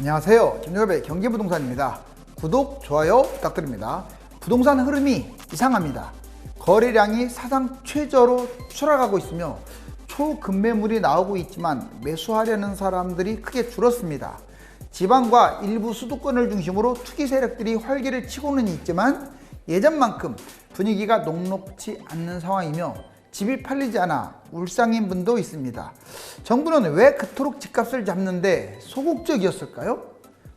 안녕하세요. 전유럽의 경제부동산입니다. 구독, 좋아요 부탁드립니다. 부동산 흐름이 이상합니다. 거래량이 사상 최저로 추락하고 있으며 초급매물이 나오고 있지만 매수하려는 사람들이 크게 줄었습니다. 지방과 일부 수도권을 중심으로 투기 세력들이 활기를 치고는 있지만 예전만큼 분위기가 녹록지 않는 상황이며 집이 팔리지 않아 울상인 분도 있습니다. 정부는 왜 그토록 집값을 잡는데 소극적이었을까요?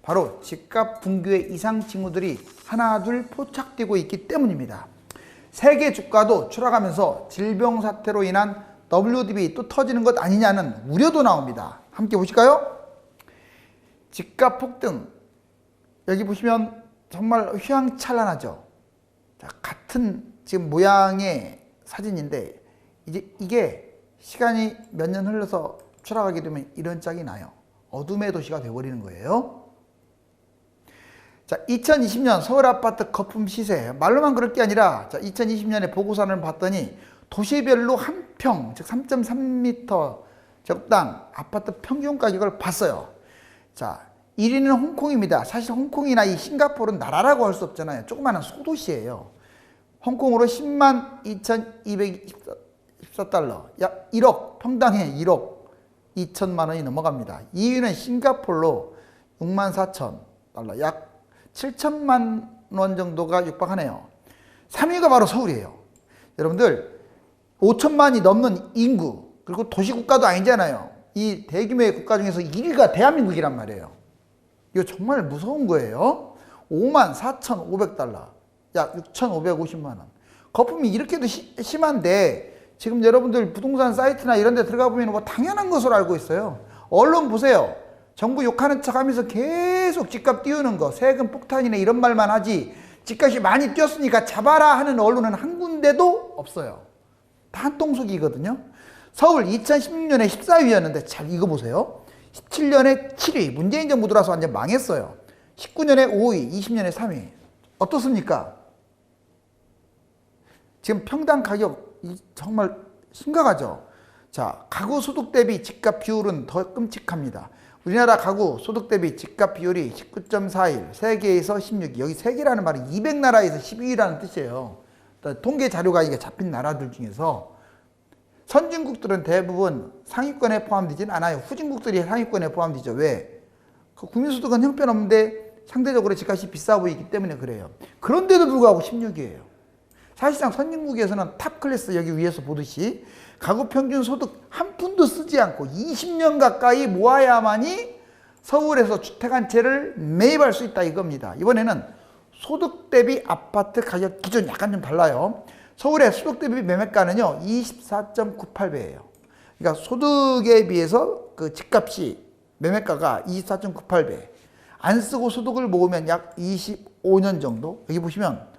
바로 집값 붕괴의 이상 징후들이 하나둘 포착되고 있기 때문입니다. 세계 주가도 추락하면서 질병 사태로 인한 WDB 또 터지는 것 아니냐는 우려도 나옵니다. 함께 보실까요? 집값 폭등, 여기 보시면 정말 휘황찬란하죠. 자, 같은 지금 모양의 사진인데 이게 시간이 몇 년 흘러서 추락하게 되면 이런 짝이 나요. 어둠의 도시가 되어버리는 거예요. 자, 2020년 서울 아파트 거품 시세, 말로만 그럴 게 아니라 2020년에 보고서를 봤더니 도시별로 한 평, 즉 3.3m 적당 아파트 평균 가격을 봤어요. 자, 1위는 홍콩입니다. 사실 홍콩이나 이 싱가포르는 나라라고 할 수 없잖아요. 조그마한 소도시예요. 홍콩으로 10만 2,214달러, 약 1억, 평당에 1억 2천만 원이 넘어갑니다. 2위는 싱가포르로 6만 4천 달러, 약 7천만 원 정도가 육박하네요. 3위가 바로 서울이에요. 여러분들 5천만이 넘는 인구, 그리고 도시국가도 아니잖아요. 이 대규모의 국가 중에서 1위가 대한민국이란 말이에요. 이거 정말 무서운 거예요. 5만 4,500달러, 약 6,550만 원. 거품이 이렇게도 심한데 지금 여러분들 부동산 사이트나 이런 데 들어가 보면 뭐 당연한 것으로 알고 있어요. 언론 보세요. 정부 욕하는 척 하면서 계속 집값 띄우는 거, 세금 폭탄이네 이런 말만 하지 집값이 많이 뛰었으니까 잡아라 하는 언론은 한 군데도 없어요. 다 한통속이거든요. 서울 2016년에 14위였는데 잘 이거 보세요. 17년에 7위, 문재인 정부 들어와서 완전 망했어요. 19년에 5위, 20년에 3위. 어떻습니까? 지금 평당 가격이 정말 심각하죠. 자, 가구 소득 대비 집값 비율은 더 끔찍합니다. 우리나라 가구 소득 대비 집값 비율이 19.41, 세계에서 16위. 여기 세계라는 말은 200나라에서 12위라는 뜻이에요. 통계 자료가 이게 잡힌 나라들 중에서 선진국들은 대부분 상위권에 포함되진 않아요. 후진국들이 상위권에 포함되죠. 왜? 그 국민소득은 형편없는데 상대적으로 집값이 비싸 보이기 때문에 그래요. 그런데도 불구하고 16위예요. 사실상 선진국에서는 탑 클래스, 여기 위에서 보듯이 가구 평균 소득 한 푼도 쓰지 않고 20년 가까이 모아야만이 서울에서 주택 한 채를 매입할 수 있다 이겁니다. 이번에는 소득 대비 아파트 가격 기준 약간 좀 달라요. 서울의 소득 대비 매매가는요 24.98배예요. 그러니까 소득에 비해서 그 집값이 매매가가 24.98배. 안 쓰고 소득을 모으면 약 25년 정도. 여기 보시면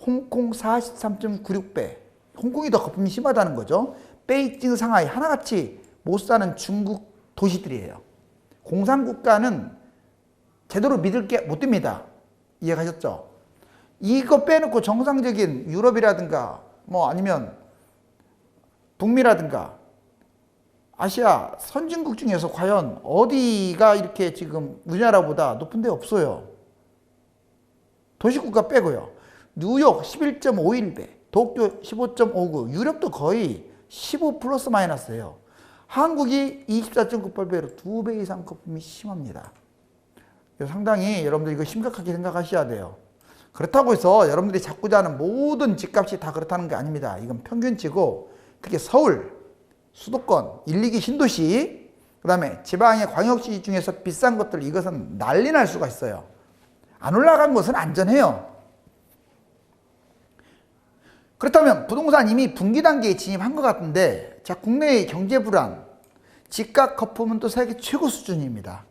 홍콩 43.96배. 홍콩이 더 거품이 심하다는 거죠. 베이징, 상하이 하나같이 못 사는 중국 도시들이에요. 공산국가는 제대로 믿을 게 못 됩니다. 이해가셨죠? 이거 빼놓고 정상적인 유럽이라든가 뭐 아니면 북미라든가 아시아 선진국 중에서 과연 어디가 이렇게 지금 우리나라보다 높은 데 없어요. 도시국가 빼고요. 뉴욕 11.51배, 도쿄 15.59, 유럽도 거의 15 플러스 마이너스예요. 한국이 24.98배로 2배 이상 거품이 심합니다. 상당히 여러분들 이거 심각하게 생각하셔야 돼요. 그렇다고 해서 여러분들이 잡고자 하는 모든 집값이 다 그렇다는 게 아닙니다. 이건 평균치고 특히 서울, 수도권, 1, 2기 신도시, 그 다음에 지방의 광역시 중에서 비싼 것들 이것은 난리 날 수가 있어요. 안 올라간 것은 안전해요. 그렇다면 부동산 이미 분기 단계에 진입한 것 같은데 자, 국내의 경제 불안, 집값 거품은 또 세계 최고 수준입니다.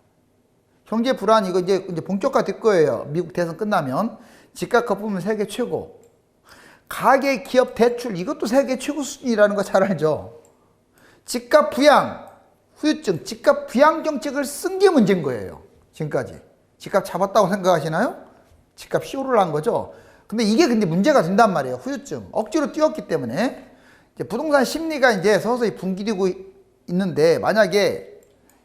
경제 불안 이거 이제 본격화될 거예요. 미국 대선 끝나면. 집값 거품은 세계 최고. 가계 기업 대출 이것도 세계 최고 수준이라는 거 잘 알죠. 집값 부양, 후유증, 집값 부양 정책을 쓴 게 문제인 거예요. 지금까지. 집값 잡았다고 생각하시나요? 집값 오르를 한 거죠. 근데 이게 문제가 된단 말이에요. 후유증. 억지로 띄웠기 때문에. 이제 부동산 심리가 이제 서서히 붕괴되고 있는데 만약에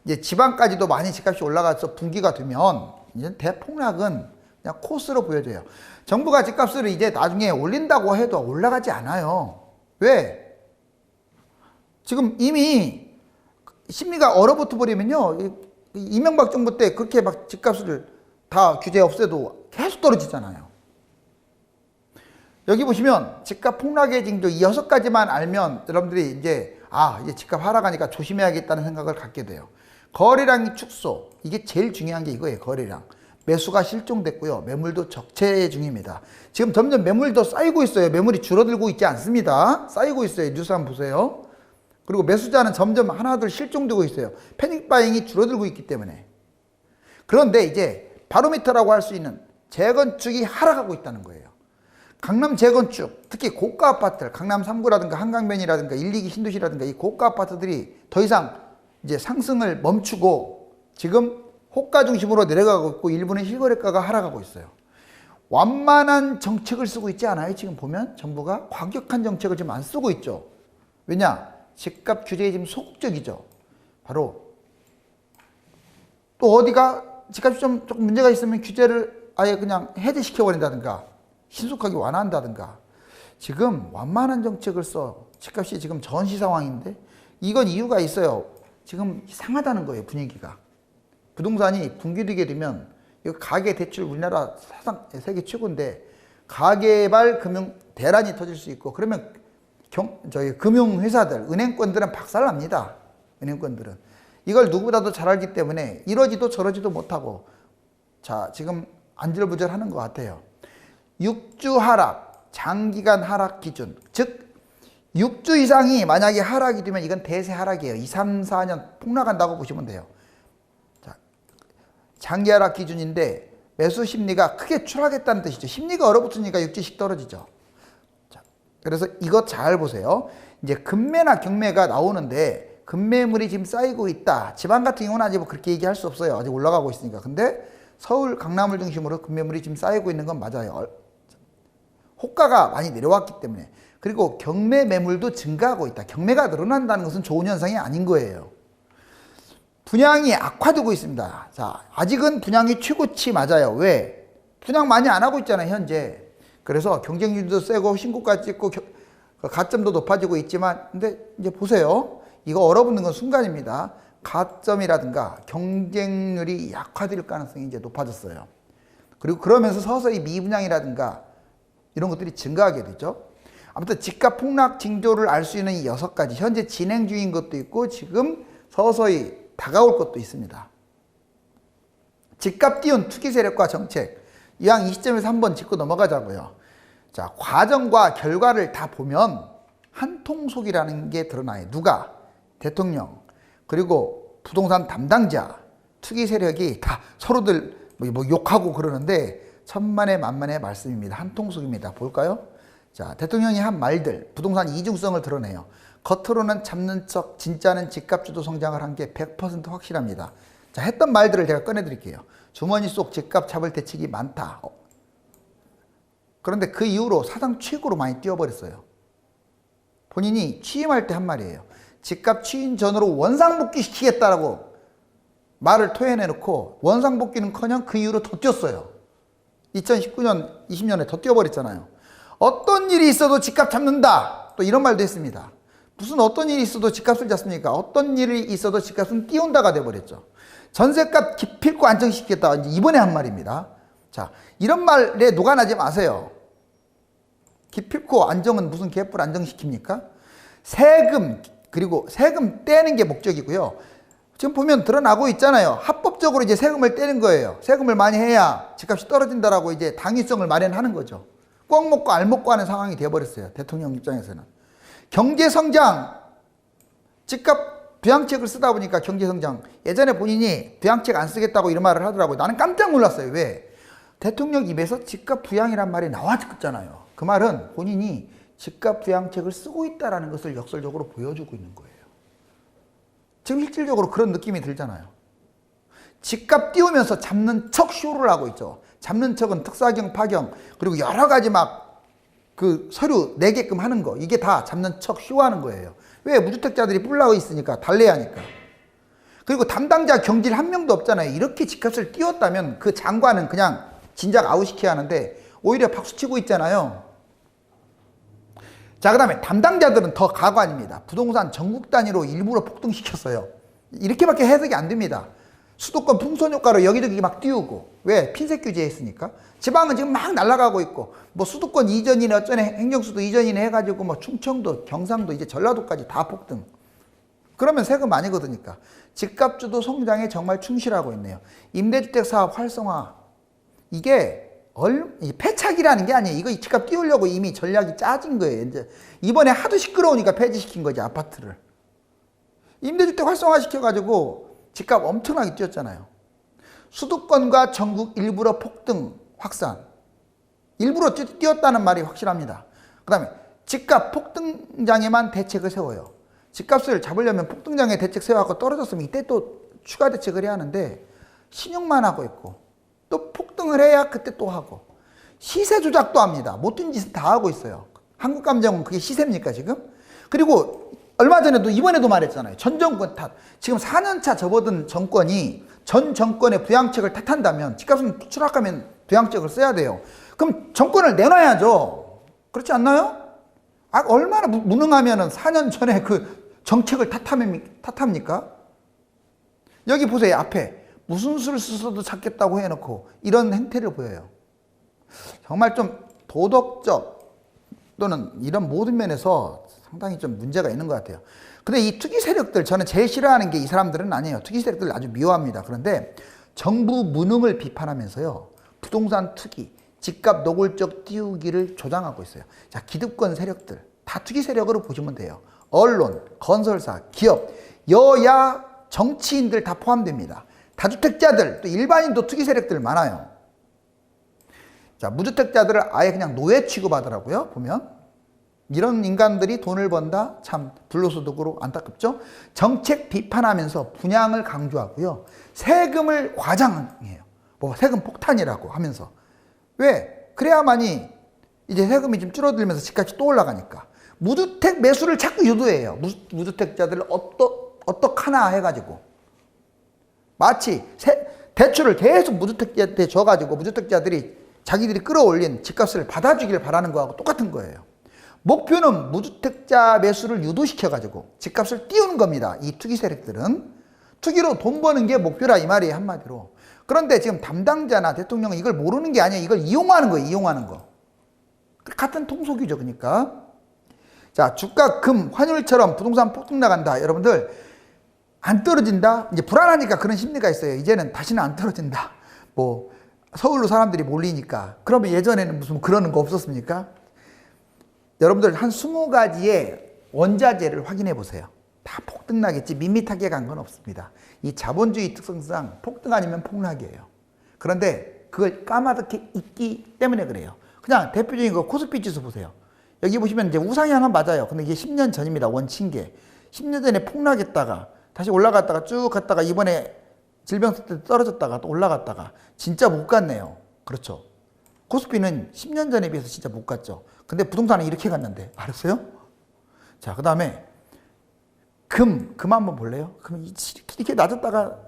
이제 지방까지도 많이 집값이 올라가서 분기가 되면 이제 대폭락은 그냥 코스로 보여져요. 정부가 집값을 이제 나중에 올린다고 해도 올라가지 않아요. 왜? 지금 이미 심리가 얼어붙어 버리면요. 이명박 정부 때 그렇게 막 집값을 다 규제 없애도 계속 떨어지잖아요. 여기 보시면 집값 폭락의 징조 이 6가지만 알면 여러분들이 이제 이제 집값 하락하니까 조심해야겠다는 생각을 갖게 돼요. 거래량이 축소. 이게 제일 중요한 게 이거예요. 거래량. 매수가 실종됐고요. 매물도 적체 중입니다. 지금 점점 매물도 쌓이고 있어요. 매물이 줄어들고 있지 않습니다. 쌓이고 있어요. 뉴스 한번 보세요. 그리고 매수자는 점점 하나둘 실종되고 있어요. 패닉 바잉이 줄어들고 있기 때문에. 그런데 이제 바로미터라고 할 수 있는 재건축이 하락하고 있다는 거예요. 강남 재건축, 특히 고가 아파트들, 강남 3구라든가 한강변이라든가 1, 2기 신도시라든가 이 고가 아파트들이 더 이상 이제 상승을 멈추고 지금 호가 중심으로 내려가고 있고 일부는 실거래가가 하락하고 있어요. 완만한 정책을 쓰고 있지 않아요? 지금 보면 정부가 과격한 정책을 지금 안 쓰고 있죠. 왜냐? 집값 규제에 지금 소극적이죠. 바로 또 어디가 집값이 조금 문제가 있으면 규제를 아예 그냥 해제시켜버린다든가 신속하게 완화한다든가 지금 완만한 정책을 써. 집값이 지금 전시 상황인데 이건 이유가 있어요. 지금 이상하다는 거예요. 분위기가. 부동산이 분기되게 되면 이거 가계 대출 우리나라 사상 세계 최고인데 가계발 금융 대란이 터질 수 있고 그러면 저희 금융회사들 은행권들은 박살납니다. 은행권들은 이걸 누구보다도 잘 알기 때문에 이러지도 저러지도 못하고 자 지금 안절부절하는 것 같아요. 6주 하락, 장기간 하락 기준 즉 6주 이상이 만약에 하락이 되면 이건 대세 하락이에요. 2, 3, 4년 폭락한다고 보시면 돼요. 자, 장기 하락 기준인데 매수 심리가 크게 추락했다는 뜻이죠. 심리가 얼어붙으니까 6주씩 떨어지죠. 자, 그래서 이거 잘 보세요. 이제 금매나 경매가 나오는데 금매물이 지금 쌓이고 있다. 지방 같은 경우는 아직 뭐 그렇게 얘기할 수 없어요. 아직 올라가고 있으니까. 근데 서울, 강남을 중심으로 금매물이 지금 쌓이고 있는 건 맞아요. 호가가 많이 내려왔기 때문에. 그리고 경매 매물도 증가하고 있다. 경매가 늘어난다는 것은 좋은 현상이 아닌 거예요. 분양이 악화되고 있습니다. 자, 아직은 분양이 최고치 맞아요. 왜? 분양 많이 안 하고 있잖아요, 현재. 그래서 경쟁률도 세고 신고가 찍고 가점도 높아지고 있지만 근데 이제 보세요. 이거 얼어붙는 건 순간입니다. 가점이라든가 경쟁률이 약화될 가능성이 이제 높아졌어요. 그리고 그러면서 서서히 미분양이라든가 이런 것들이 증가하게 되죠. 아무튼 집값 폭락 징조를 알 수 있는 이 6가지 현재 진행 중인 것도 있고 지금 서서히 다가올 것도 있습니다. 집값 띄운 투기 세력과 정책 이왕 이 시점에서 한번 짚고 넘어가자고요. 자, 과정과 결과를 다 보면 한통속이라는 게 드러나요. 누가? 대통령 그리고 부동산 담당자 투기 세력이 다 서로들 뭐 욕하고 그러는데 천만의 만만의 말씀입니다. 한통속입니다. 볼까요? 자, 대통령이 한 말들 부동산 이중성을 드러내요. 겉으로는 잡는 척 진짜는 집값 주도 성장을 한 게 100% 확실합니다. 자, 했던 말들을 제가 꺼내드릴게요. 주머니 속 집값 잡을 대책이 많다. 그런데 그 이후로 사상 최고로 많이 뛰어버렸어요. 본인이 취임할 때 한 말이에요. 집값 취임 전으로 원상복귀 시키겠다라고 말을 토해내놓고 원상복귀는커녕 그 이후로 더 뛰었어요. 2019년, 20년에 더 뛰어버렸잖아요. 어떤 일이 있어도 집값 잡는다. 또 이런 말도 했습니다. 무슨 어떤 일이 있어도 집값을 잡습니까? 어떤 일이 있어도 집값은 띄운다가 돼버렸죠. 전세값 기필코 안정시키겠다. 이번에 한 말입니다. 자, 이런 말에 녹아나지 마세요. 기필코 안정은 무슨 개뿔 안정시킵니까? 세금, 그리고 세금 떼는 게 목적이고요. 지금 보면 드러나고 있잖아요. 합법적으로 이제 세금을 떼는 거예요. 세금을 많이 해야 집값이 떨어진다라고 이제 당위성을 마련하는 거죠. 꽉 먹고 알 먹고 하는 상황이 되어버렸어요. 대통령 입장에서는. 경제성장, 집값 부양책을 쓰다 보니까 경제성장. 예전에 본인이 부양책 안 쓰겠다고 이런 말을 하더라고요. 나는 깜짝 놀랐어요. 왜? 대통령 입에서 집값 부양이란 말이 나왔잖아요. 그 말은 본인이 집값 부양책을 쓰고 있다는 것을 역설적으로 보여주고 있는 거예요. 지금 실질적으로 그런 느낌이 들잖아요. 집값 띄우면서 잡는 척 쇼를 하고 있죠. 잡는 척은 특사경, 파경, 그리고 여러 가지 막 그 서류 내게끔 하는 거. 이게 다 잡는 척 쇼하는 거예요. 왜? 무주택자들이 뿔나고 있으니까, 달래야 하니까. 그리고 담당자 경질 한 명도 없잖아요. 이렇게 집값을 띄웠다면 그 장관은 그냥 진작 아웃시켜야 하는데 오히려 박수치고 있잖아요. 자, 그 다음에 담당자들은 더 가관입니다. 부동산 전국 단위로 일부러 폭등시켰어요. 이렇게밖에 해석이 안 됩니다. 수도권 풍선 효과로 여기저기 막 띄우고. 왜? 핀셋 규제 했으니까. 지방은 지금 막 날아가고 있고, 뭐 수도권 이전이네 어쩌네 행정수도 이전이네 해가지고 뭐 충청도, 경상도, 이제 전라도까지 다 폭등. 그러면 세금 많이 거두니까. 집값주도 성장에 정말 충실하고 있네요. 임대주택 사업 활성화. 이게 폐착이라는 게 아니에요. 이거 집값 띄우려고 이미 전략이 짜진 거예요. 이제 이번에 하도 시끄러우니까 폐지시킨 거지, 아파트를. 임대주택 활성화 시켜가지고 집값 엄청나게 뛰었잖아요. 수도권과 전국 일부러 폭등 확산. 일부러 뛰었다는 말이 확실합니다. 그 다음에 집값 폭등장에만 대책을 세워요. 집값을 잡으려면 폭등장에 대책 세워갖고 떨어졌으면 이때 또 추가 대책을 해야 하는데 신용만 하고 있고 또 폭등을 해야 그때 또 하고 시세 조작도 합니다. 못된 짓은 다 하고 있어요. 한국감정은 그게 시세입니까 지금? 그리고 얼마 전에도 이번에도 말했잖아요. 전 정권 탓. 지금 4년차 접어든 정권이 전 정권의 부양책을 탓한다면 집값은 추락하면 부양책을 써야 돼요. 그럼 정권을 내놔야죠. 그렇지 않나요? 아, 얼마나 무능하면 4년 전에 그 정책을 탓합니까? 여기 보세요. 앞에 무슨 수를 써도 찾겠다고 해놓고 이런 행태를 보여요. 정말 좀 도덕적 또는 이런 모든 면에서 상당히 좀 문제가 있는 것 같아요. 근데 이 투기 세력들, 저는 제일 싫어하는 게 이 사람들은 아니에요. 투기 세력들 아주 미워합니다. 그런데 정부 무능을 비판하면서요, 부동산 투기, 집값 노골적 띄우기를 조장하고 있어요. 자, 기득권 세력들 다 투기 세력으로 보시면 돼요. 언론, 건설사, 기업, 여야, 정치인들 다 포함됩니다. 다주택자들, 또 일반인도 투기 세력들 많아요. 자, 무주택자들을 아예 그냥 노예 취급하더라고요. 보면 이런 인간들이 돈을 번다? 참 불로소득으로 안타깝죠? 정책 비판하면서 분양을 강조하고요. 세금을 과장해요. 뭐 세금 폭탄이라고 하면서. 왜? 그래야만이 이제 세금이 좀 줄어들면서 집값이 또 올라가니까. 무주택 매수를 자꾸 유도해요. 무주택자들을 어떡하나 해가지고. 마치 대출을 계속 무주택자한테 줘가지고 무주택자들이 자기들이 끌어올린 집값을 받아주기를 바라는 거하고 똑같은 거예요. 목표는 무주택자 매수를 유도시켜가지고 집값을 띄우는 겁니다. 이 투기 세력들은. 투기로 돈 버는 게 목표라 이 말이에요, 한마디로. 그런데 지금 담당자나 대통령은 이걸 모르는 게 아니에요. 이걸 이용하는 거예요, 이용하는 거. 같은 통속이죠, 그러니까. 자, 주가, 금, 환율처럼 부동산 폭등 나간다. 여러분들, 안 떨어진다? 이제 불안하니까 그런 심리가 있어요. 이제는 다시는 안 떨어진다. 뭐, 서울로 사람들이 몰리니까. 그러면 예전에는 무슨 그러는 거 없었습니까? 여러분들 한 20가지의 원자재를 확인해 보세요. 다 폭등나겠지. 밋밋하게 간 건 없습니다. 이 자본주의 특성상 폭등 아니면 폭락이에요. 그런데 그걸 까마득히 있기 때문에 그래요. 그냥 대표적인 거 코스피 지수 보세요. 여기 보시면 이제 우상향은 맞아요. 근데 이게 10년 전입니다. 원칙계. 10년 전에 폭락했다가 다시 올라갔다가 쭉 갔다가 이번에 질병 때 떨어졌다가 또 올라갔다가 진짜 못 갔네요. 그렇죠. 코스피는 10년 전에 비해서 진짜 못 갔죠. 근데 부동산은 이렇게 갔는데 알았어요? 자, 그 다음에 금 한번 볼래요? 금 이렇게 낮았다가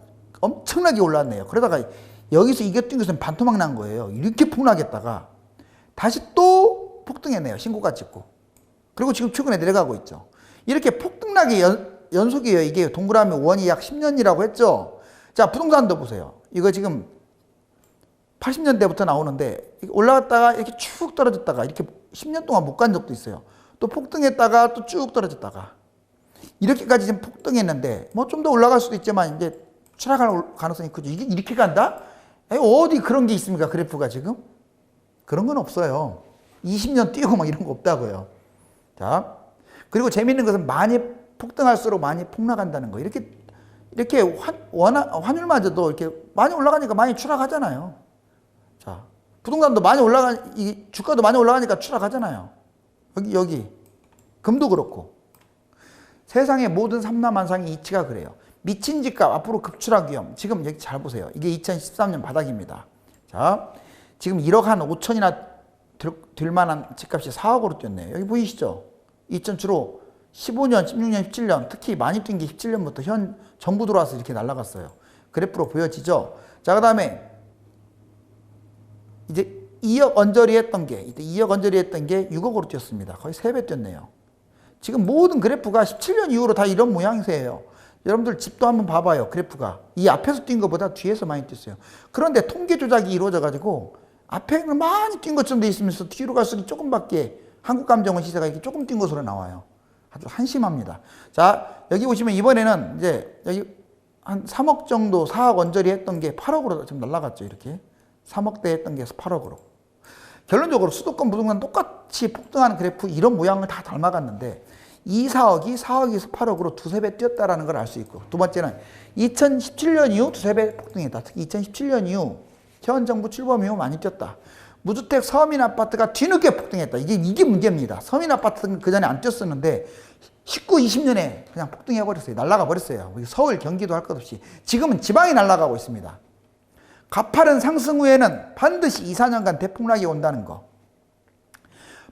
엄청나게 올랐네요. 그러다가 여기서 이게 뛴 것은 반토막 난 거예요. 이렇게 폭락했다가 다시 또 폭등했네요. 신고가 찍고. 그리고 지금 최근에 내려가고 있죠. 이렇게 폭등락의 연속이에요. 이게 동그라미 원이 약 10년이라고 했죠. 자, 부동산도 보세요. 이거 지금 80년대부터 나오는데 올라갔다가 이렇게 쭉 떨어졌다가 이렇게 10년 동안 못 간 적도 있어요. 또 폭등했다가 또 쭉 떨어졌다가 이렇게까지 지금 폭등했는데 뭐 좀 더 올라갈 수도 있지만 이제 추락할 가능성이 크죠. 이게 이렇게 간다? 어디 그런 게 있습니까? 그래프가 지금? 그런 건 없어요. 20년 뛰고 막 이런 거 없다고요. 자, 그리고 재밌는 것은 많이 폭등할수록 많이 폭락한다는 거. 이렇게 환율마저도 이렇게 많이 올라가니까 많이 추락하잖아요. 자, 부동산도 많이 주가도 많이 올라가니까 추락하잖아요. 여기. 금도 그렇고. 세상의 모든 삼라만상의 이치가 그래요. 미친 집값 앞으로 급추락 위험. 지금 여기 잘 보세요. 이게 2013년 바닥입니다. 자, 지금 1억 한 5천이나 들 만한 집값이 4억으로 뛰었네요. 여기 보이시죠? 주로 15년, 16년, 17년, 특히 많이 뛴 게 17년부터 현 정부 들어와서 이렇게 날아갔어요. 그래프로 보여지죠. 자, 그 다음에 이제 2억 언저리 했던 게, 이때 2억 언저리 했던 게 6억으로 뛰었습니다. 거의 3배 뛰었네요. 지금 모든 그래프가 17년 이후로 다 이런 모양새예요. 여러분들 집도 한번 봐봐요. 그래프가. 이 앞에서 뛴 것보다 뒤에서 많이 뛰었어요. 그런데 통계 조작이 이루어져가지고 앞에 많이 뛴 것처럼 돼 있으면서 뒤로 갈수록 조금밖에 한국감정원 시세가 이렇게 조금 뛴 것으로 나와요. 아주 한심합니다. 자, 여기 보시면 이번에는 이제 여기 한 3억 정도 4억 언저리 했던 게 8억으로 지금 날아갔죠. 이렇게 3억대 했던 게 8억으로. 결론적으로 수도권 부동산 똑같이 폭등하는 그래프 이런 모양을 다 닮아갔는데 이 4억이 4억에서 8억으로 두세 배 뛰었다라는 걸 알 수 있고, 두 번째는 2017년 이후 두세 배 폭등했다. 특히 2017년 이후 현 정부 출범 이후 많이 뛰었다. 무주택 서민 아파트가 뒤늦게 폭등했다. 이게 문제입니다. 서민 아파트는 그 전에 안 뛰었었는데 19, 20년에 그냥 폭등해버렸어요. 날아가 버렸어요. 서울, 경기도 할 것 없이. 지금은 지방이 날아가고 있습니다. 가파른 상승 후에는 반드시 2, 4년간 대폭락이 온다는 거.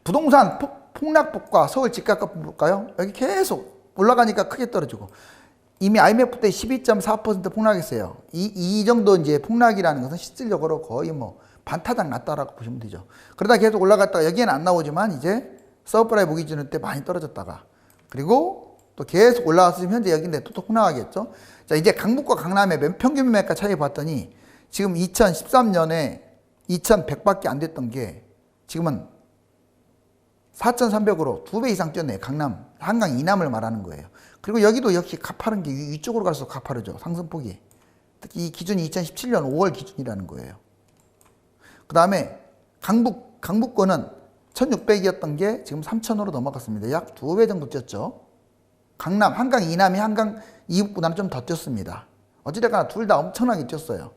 부동산 폭락폭과 서울 집값 볼까요? 여기 계속 올라가니까 크게 떨어지고, 이미 IMF 때 12.4% 폭락했어요. 이 정도 이제 폭락이라는 것은 실질적으로 거의 뭐 반타작 났다라고 보시면 되죠. 그러다 계속 올라갔다가 여기에는 안 나오지만 이제 서브프라임 무기준일 때 많이 떨어졌다가, 그리고 또 계속 올라와서 지금 현재 여기인데 또 폭락하겠죠. 자, 이제 강북과 강남의 평균 매가 차이 봤더니 지금 2013년에 2100밖에 안 됐던 게 지금은 4300으로 2배 이상 뛰었네요. 강남, 한강 이남을 말하는 거예요. 그리고 여기도 역시 가파른 게 위쪽으로 갈수록 가파르죠. 상승폭이. 특히 이 기준이 2017년 5월 기준이라는 거예요. 그 다음에 강북권은 1600이었던 게 지금 3000으로 넘어갔습니다. 약 2배 정도 뛰었죠. 강남, 한강 이남이 한강 이북보다는 좀 더 뛰었습니다. 어찌됐거나 둘 다 엄청나게 뛰었어요.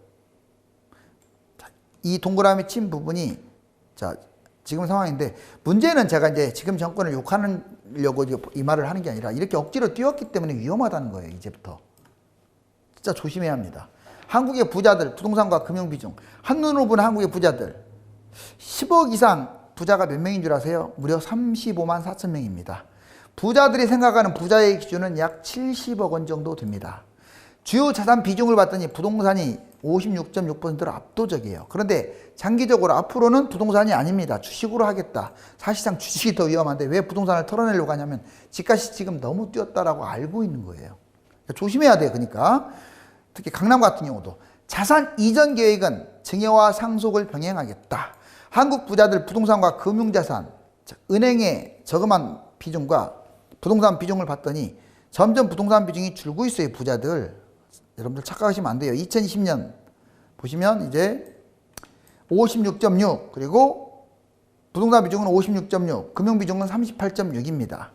이 동그라미 친 부분이 자 지금 상황인데, 문제는 제가 이제 지금 정권을 욕하려고 이 말을 하는 게 아니라 이렇게 억지로 뛰었기 때문에 위험하다는 거예요. 이제부터 진짜 조심해야 합니다. 한국의 부자들, 부동산과 금융 비중, 한눈으로 보는 한국의 부자들 10억 이상 부자가 몇 명인 줄 아세요? 무려 35만 4천 명입니다. 부자들이 생각하는 부자의 기준은 약 70억 원 정도 됩니다. 주요 자산 비중을 봤더니 부동산이 56.6%로 압도적이에요. 그런데 장기적으로 앞으로는 부동산이 아닙니다. 주식으로 하겠다. 사실상 주식이 더 위험한데 왜 부동산을 털어내려고 하냐면 집값이 지금 너무 뛰었다라고 알고 있는 거예요. 조심해야 돼요. 그러니까 특히 강남 같은 경우도 자산 이전 계획은 증여와 상속을 병행하겠다. 한국 부자들 부동산과 금융자산, 은행의 저금한 비중과 부동산 비중을 봤더니 점점 부동산 비중이 줄고 있어요. 부자들. 여러분들 착각하시면 안 돼요. 2020년 보시면 이제 56.6, 그리고 부동산 비중은 56.6, 금융 비중은 38.6입니다.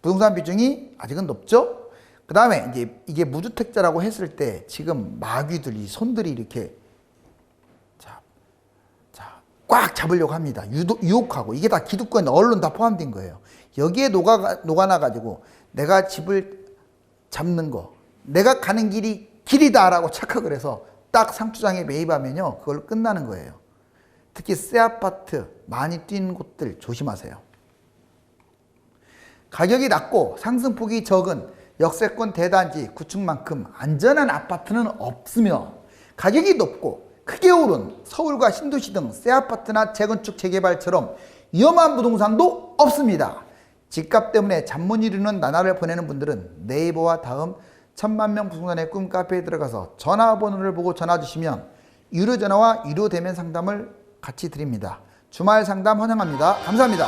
부동산 비중이 아직은 높죠? 그 다음에 이제 이게 무주택자라고 했을 때 지금 마귀들이 손들이 이렇게 꽉 잡으려고 합니다. 유혹하고. 이게 다 기득권, 언론 다 포함된 거예요. 여기에 녹아나가지고 내가 집을 잡는 거, 내가 가는 길이 길이다라고 착각을 해서 딱 상투장에 매입하면요, 그걸로 끝나는 거예요. 특히 새 아파트 많이 뛴 곳들 조심하세요. 가격이 낮고 상승폭이 적은 역세권 대단지 구축만큼 안전한 아파트는 없으며, 가격이 높고 크게 오른 서울과 신도시 등 새 아파트나 재건축 재개발처럼 위험한 부동산도 없습니다. 집값 때문에 잠 못 이루는 나날을 보내는 분들은 네이버와 다음 1000만 명 부동산의 꿈 카페에 들어가서 전화번호를 보고 전화 주시면 유료 전화와 유료 대면 상담을 같이 드립니다. 주말 상담 환영합니다. 감사합니다.